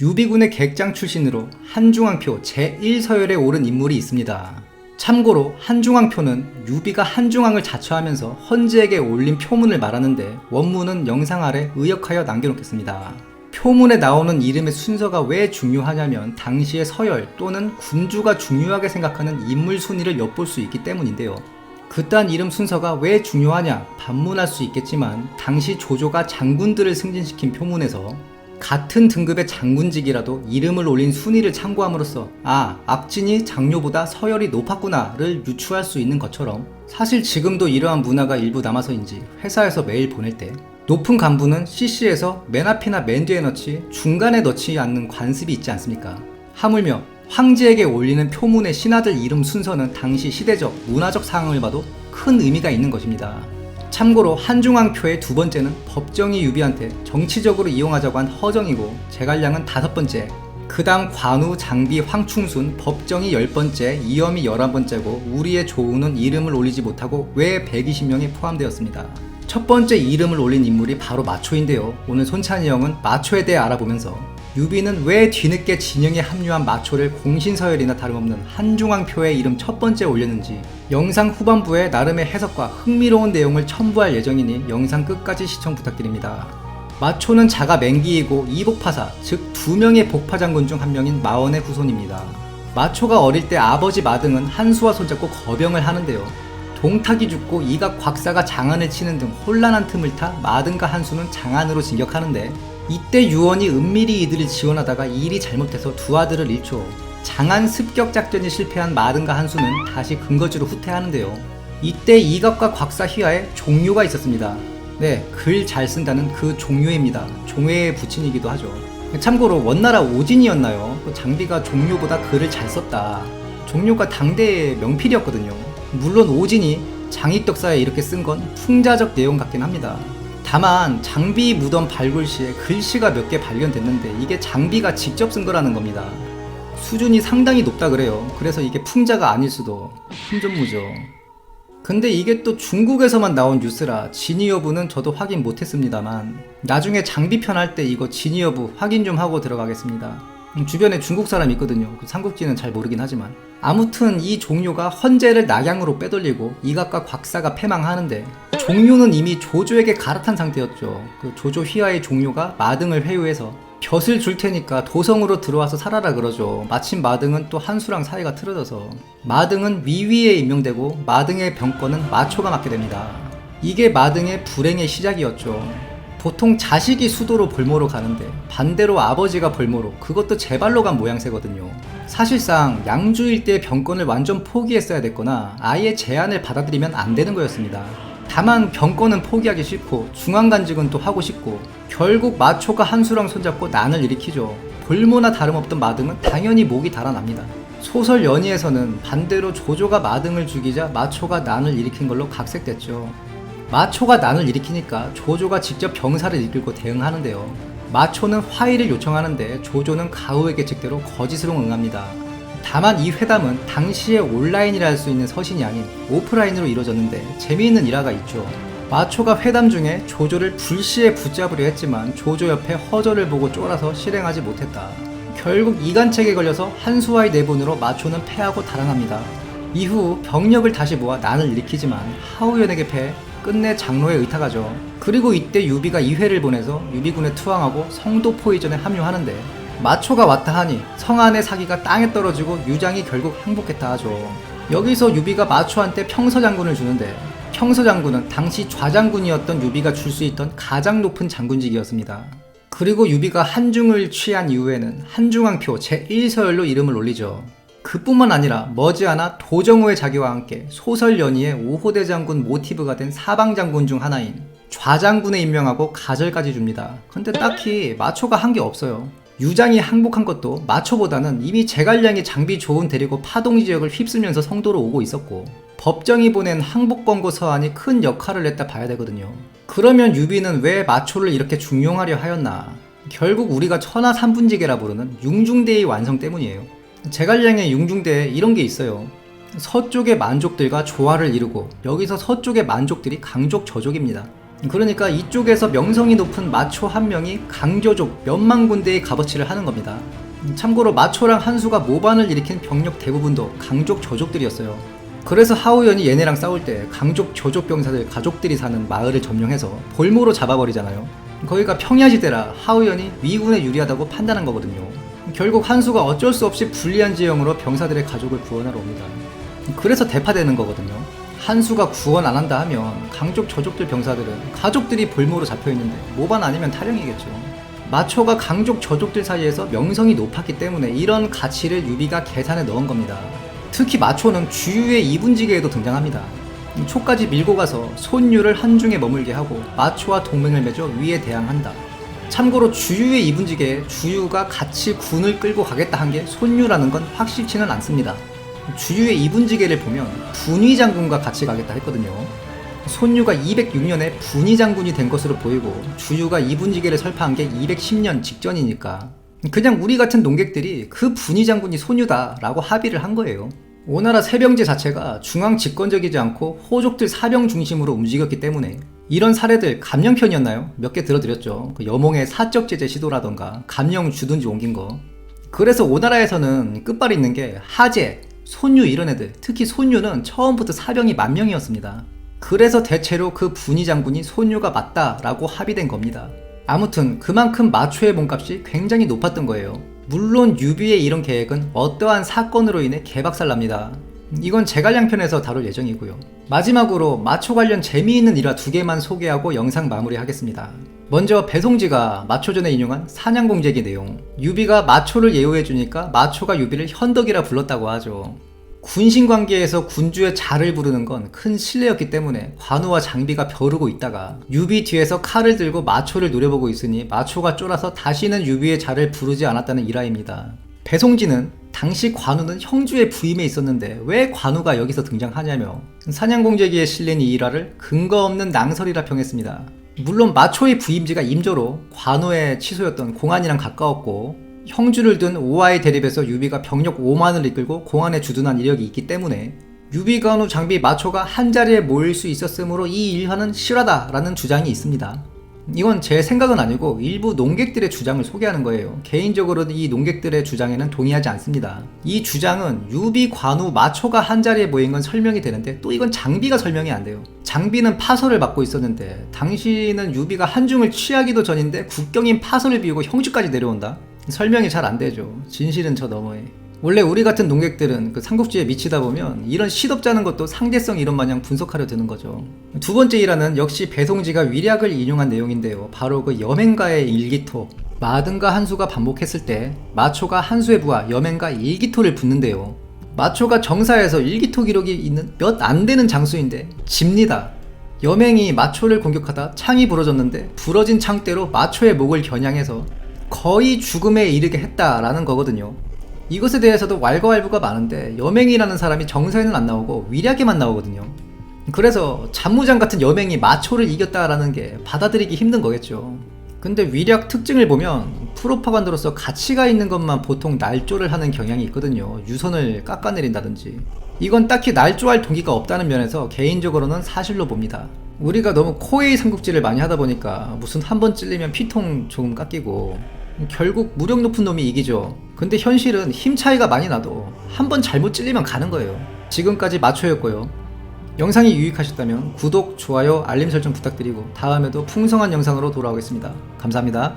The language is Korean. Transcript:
유비군의 객장 출신으로 한중왕표 제1서열에 오른 인물이 있습니다. 참고로 한중왕표는 유비가 한중왕을 자처하면서 헌제에게 올린 표문을 말하는데 원문은 영상 아래 의역하여 남겨놓겠습니다. 표문에 나오는 이름의 순서가 왜 중요하냐면 당시의 서열 또는 군주가 중요하게 생각하는 인물 순위를 엿볼 수 있기 때문인데요. 그딴 이름 순서가 왜 중요하냐 반문할 수 있겠지만 당시 조조가 장군들을 승진시킨 표문에서 같은 등급의 장군직이라도 이름을 올린 순위를 참고함으로써 악진이 장료보다 서열이 높았구나를 유추할 수 있는 것처럼 사실 지금도 이러한 문화가 일부 남아서인지 회사에서 메일 보낼 때 높은 간부는 CC에서 맨 앞이나 맨 뒤에 넣지 중간에 넣지 않는 관습이 있지 않습니까? 하물며 황제에게 올리는 표문의 신하들 이름 순서는 당시 시대적, 문화적 상황을 봐도 큰 의미가 있는 것입니다. 참고로 한중왕표의 두 번째는 법정이 유비한테 정치적으로 이용하자고 한 허정이고 제갈량은 5번째, 그 다음 관우, 장비, 황충순, 법정이 10번째, 이염이 11번째고 우리의 조우는 이름을 올리지 못하고 외 120명이 포함되었습니다. 첫 번째 이름을 올린 인물이 바로 마초인데요. 오늘 손찬이 형은 마초에 대해 알아보면서 유비는 왜 뒤늦게 진영에 합류한 마초를 공신서열이나 다름없는 한중왕표에 이름 첫 번째 올렸는지 영상 후반부에 나름의 해석과 흥미로운 내용을 첨부할 예정이니 영상 끝까지 시청 부탁드립니다. 마초는 자가 맹기이고 이복파사, 즉 2명의 복파장군 중 한 명인 마원의 후손입니다. 마초가 어릴 때 아버지 마등은 한수와 손잡고 거병을 하는데요. 동탁이 죽고 이각 곽사가 장안을 치는 등 혼란한 틈을 타 마등과 한수는 장안으로 진격하는데 이때 유언이 은밀히 이들을 지원하다가 일이 잘못돼서 두 아들을 잃죠. 장안 습격 작전이 실패한 마등과 한수는 다시 근거지로 후퇴하는데요. 이때 이각과 곽사 휘하에 종묘가 있었습니다. 네, 글 잘 쓴다는 그 종묘입니다. 종회의 부친이기도 하죠. 참고로 원나라 오진이었나요? 장비가 종묘보다 글을 잘 썼다. 종묘가 당대의 명필이었거든요. 물론 오진이 장익덕사에 이렇게 쓴 건 풍자적 내용 같긴 합니다. 다만 장비 무덤 발굴 시에 글씨가 몇 개 발견됐는데 이게 장비가 직접 쓴 거라는 겁니다. 수준이 상당히 높다 그래요. 그래서 이게 풍자가 아닐 수도. 힘전무죠. 근데 이게 또 중국에서만 나온 뉴스라 진위 여부는 저도 확인 못했습니다만 나중에 장비편 할 때 이거 진위 여부 확인 좀 하고 들어가겠습니다. 주변에 중국 사람 있거든요. 삼국지는 잘 모르긴 하지만 아무튼 이 종료가 헌제를 낙양으로 빼돌리고 이각과 곽사가 패망하는데 종료는 이미 조조에게 갈아탄 상태였죠. 그 조조 휘하의 종료가 마등을 회유해서 벼슬 줄 테니까 도성으로 들어와서 살아라 그러죠. 마침 마등은 또 한수랑 사이가 틀어져서 마등은 위위에 임명되고 마등의 병권은 마초가 맡게 됩니다. 이게 마등의 불행의 시작이었죠. 보통 자식이 수도로 볼모로 가는데 반대로 아버지가 볼모로, 그것도 제 발로 간 모양새거든요. 사실상 양주 일대의 병권을 완전 포기했어야 됐거나 아예 제안을 받아들이면 안 되는 거였습니다. 다만 병권은 포기하기 싫고 중앙간직은 또 하고 싶고 결국 마초가 한수랑 손잡고 난을 일으키죠. 볼모나 다름없던 마등은 당연히 목이 달아납니다. 소설 연의에서는 반대로 조조가 마등을 죽이자 마초가 난을 일으킨 걸로 각색됐죠. 마초가 난을 일으키니까 조조가 직접 병사를 이끌고 대응하는데요. 마초는 화의를 요청하는데 조조는 가후의 계책대로 거짓으로 응합니다. 다만 이 회담은 당시에 온라인이라 할 수 있는 서신이 아닌 오프라인으로 이루어졌는데 재미있는 일화가 있죠. 마초가 회담 중에 조조를 불시에 붙잡으려 했지만 조조 옆에 허저를 보고 쫄아서 실행하지 못했다. 결국 이간책에 걸려서 한수와의 내분으로 마초는 패하고 달아납니다. 이후 병력을 다시 모아 난을 일으키지만 하우연에게 패해 끝내 장로에 의탁하죠. 그리고 이때 유비가 이회를 보내서 유비군에 투항하고 성도 포위전에 합류하는데 마초가 왔다 하니 성안의 사기가 땅에 떨어지고 유장이 결국 항복했다 하죠. 여기서 유비가 마초한테 평서장군을 주는데 평서장군은 당시 좌장군이었던 유비가 줄 수 있던 가장 높은 장군직이었습니다. 그리고 유비가 한중을 취한 이후에는 한중왕표 제1서열로 이름을 올리죠. 그뿐만 아니라 머지않아 도정우의 자기와 함께 소설 연의의 5호대 장군 모티브가 된 사방장군 중 하나인 좌장군에 임명하고 가절까지 줍니다. 근데 딱히 마초가 한 게 없어요. 유장이 항복한 것도 마초보다는 이미 제갈량이 장비 조은 데리고 파동 지역을 휩쓸면서 성도로 오고 있었고 법정이 보낸 항복권고 서한이 큰 역할을 했다 봐야 되거든요. 그러면 유비는 왜 마초를 이렇게 중용하려 하였나? 결국 우리가 천하 삼분지계라 부르는 융중대의 완성 때문이에요. 제갈량의 융중대에 이런 게 있어요. 서쪽의 만족들과 조화를 이루고 여기서 서쪽의 만족들이 강족 저족입니다. 그러니까 이쪽에서 명성이 높은 마초 한 명이 강조족 몇만 군데의 값어치를 하는 겁니다. 참고로 마초랑 한수가 모반을 일으킨 병력 대부분도 강족 저족들이었어요. 그래서 하우연이 얘네랑 싸울 때 강족 저족 병사들 가족들이 사는 마을을 점령해서 볼모로 잡아버리잖아요. 거기가 평야지대라 하우연이 위군에 유리하다고 판단한 거거든요. 결국 한수가 어쩔 수 없이 불리한 지형으로 병사들의 가족을 구원하러 옵니다. 그래서 대파되는 거거든요. 한수가 구원 안 한다 하면 강족 저족들 병사들은 가족들이 볼모로 잡혀있는데 모반 아니면 탈영이겠죠. 마초가 강족 저족들 사이에서 명성이 높았기 때문에 이런 가치를 유비가 계산에 넣은 겁니다. 특히 마초는 주유의 이분지계에도 등장합니다. 초까지 밀고 가서 손유를 한중에 머물게 하고 마초와 동맹을 맺어 위에 대항한다. 참고로 주유의 이분지계에 주유가 같이 군을 끌고 가겠다 한 게 손유라는 건 확실치는 않습니다. 주유의 이분지계를 보면 분위 장군과 같이 가겠다 했거든요. 손유가 206년에 분위 장군이 된 것으로 보이고 주유가 이분지계를 설파한 게 210년 직전이니까 그냥 우리 같은 농객들이 그 분위 장군이 손유다 라고 합의를 한 거예요. 오나라 세병제 자체가 중앙 집권적이지 않고 호족들 사병 중심으로 움직였기 때문에 이런 사례들 감령편이었나요? 몇 개 들어드렸죠. 그 여몽의 사적 제재 시도라던가 감령 주둔지 옮긴 거. 그래서 오나라에서는 끝발이 있는 게 하제, 손유 이런 애들, 특히 손유는 처음부터 사병이 10,000명이었습니다. 그래서 대체로 그 분위 장군이 손유가 맞다라고 합의된 겁니다. 아무튼 그만큼 마초의 몸값이 굉장히 높았던 거예요. 물론 유비의 이런 계획은 어떠한 사건으로 인해 개박살납니다. 이건 제갈량편에서 다룰 예정이고요. 마지막으로 마초 관련 재미있는 일화 2개만 소개하고 영상 마무리하겠습니다. 먼저 배송지가 마초전에 인용한 사냥공제기 내용. 유비가 마초를 예우해주니까 마초가 유비를 현덕이라 불렀다고 하죠. 군신관계에서 군주의 자를 부르는 건 큰 신뢰였기 때문에 관우와 장비가 벼르고 있다가 유비 뒤에서 칼을 들고 마초를 노려보고 있으니 마초가 쫄아서 다시는 유비의 자를 부르지 않았다는 일화입니다. 배송지는 당시 관우는 형주의 부임에 있었는데 왜 관우가 여기서 등장하냐며 사냥공제기에 실린 이 일화를 근거 없는 낭설이라 평했습니다. 물론 마초의 부임지가 임조로 관우의 치소였던 공안이랑 가까웠고 형주를 둔 오하의 대립에서 유비가 병력 5만을 이끌고 공안에 주둔한 이력이 있기 때문에 유비, 관우, 장비, 마초가 한자리에 모일 수 있었으므로 이 일화는 실화다라는 주장이 있습니다. 이건 제 생각은 아니고 일부 농객들의 주장을 소개하는 거예요. 개인적으로는 이 농객들의 주장에는 동의하지 않습니다. 이 주장은 유비, 관우, 마초가 한자리에 모인 건 설명이 되는데 또 이건 장비가 설명이 안 돼요. 장비는 파설을 맡고 있었는데 당시는 유비가 한중을 취하기도 전인데 국경인 파설을 비우고 형주까지 내려온다? 설명이 잘 안 되죠. 진실은 저 너머에. 원래 우리 같은 농객들은 그 삼국지에 미치다 보면 이런 시덥잖은 것도 상대성 이론 마냥 분석하려 드는 거죠. 두 번째 일화는 역시 배송지가 위략을 인용한 내용인데요. 바로 그 여맹가의 일기토. 마등과 한수가 반복했을 때 마초가 한수의 부하 여맹가 일기토를 붙는데요. 마초가 정사에서 일기토 기록이 있는 몇 안 되는 장수인데 집니다. 여맹이 마초를 공격하다 창이 부러졌는데 부러진 창대로 마초의 목을 겨냥해서 거의 죽음에 이르게 했다라는 거거든요. 이것에 대해서도 왈가왈부가 많은데 여맹이라는 사람이 정사에는 안 나오고 위략에만 나오거든요. 그래서 잔무장 같은 여맹이 마초를 이겼다라는 게 받아들이기 힘든 거겠죠. 근데 위략 특징을 보면 프로파간다로서 가치가 있는 것만 보통 날조를 하는 경향이 있거든요. 유선을 깎아내린다든지. 이건 딱히 날조할 동기가 없다는 면에서 개인적으로는 사실로 봅니다. 우리가 너무 코웨이 삼국지를 많이 하다 보니까 무슨 한 번 찔리면 피통 조금 깎이고 결국 무력 높은 놈이 이기죠. 근데 현실은 힘 차이가 많이 나도 한 번 잘못 찔리면 가는 거예요. 지금까지 마초였고요. 영상이 유익하셨다면 구독, 좋아요, 알림 설정 부탁드리고 다음에도 풍성한 영상으로 돌아오겠습니다. 감사합니다.